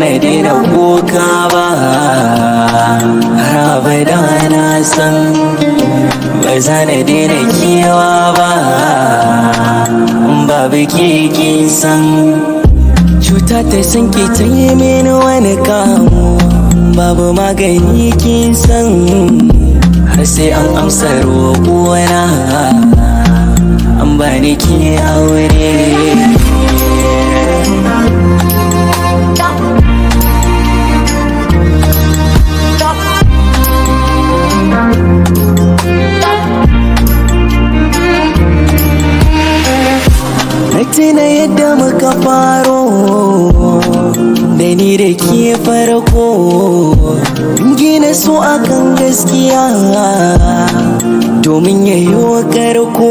na daina kuka ba, har abada na san ba za na daina kewa ba. Babu ke kin san cuta ta san ki ta yi mini wani kamu, babu magani kin san har sai an amsa roƙona an bani ki aure. Tuna yadda muka faro da ni da ke farko, gina so akan gaskiya domin yayo karko.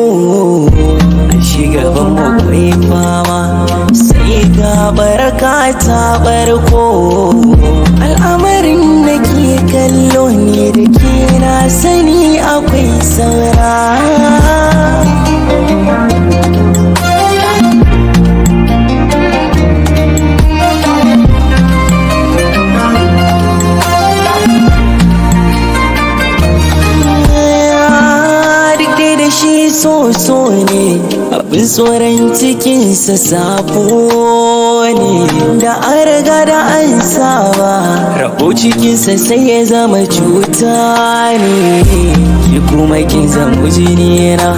A shugaban makwai fama sai ga baraka ta barko, al'amarin da ke kallo ne da ke na sani akwai saura. So ne abin tsoron cikinsa sabo ne, da an riga da an saba rabo cikinsa sai ya zama cuta ne. Ki kuma kin zama jinina,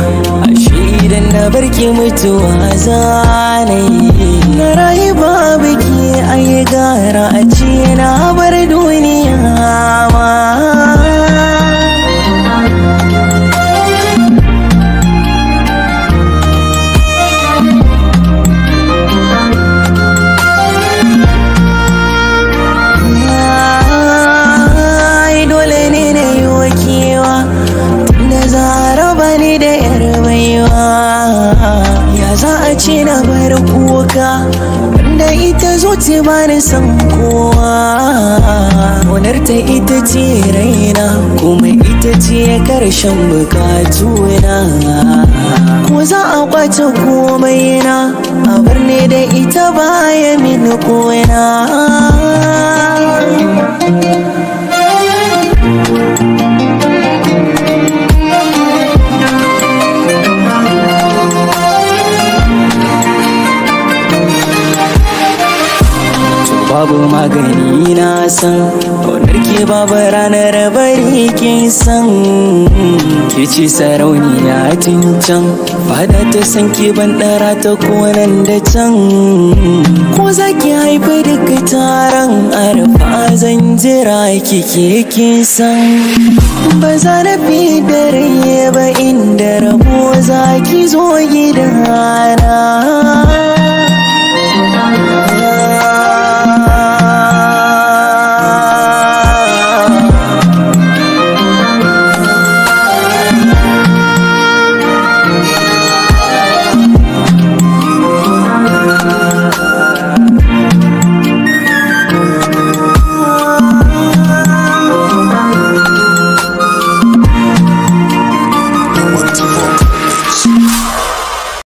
ashe idan na barki mutuwa zanayi. Na rayu babu ki ai gara a ce na bar duniya ma. Ya za a ce na bar kuka wanda ita zuci ba ni san kowa. Ƙaunar ta ita ce raina kuma ita ce karshen bukatuna. Ko za a kwace komai na a bar ni da ita baya mini kona. Babu magani na san ƙaunar ke babu ranar bari kin san. Ke ce sarauniya tun can, fada ta san ke ban ɗara ta konan da can. Ko za ki haifi duka taron arfa zan jira kike kin san. Ba za na fi da rai ba inda rabo za ki zo gidana.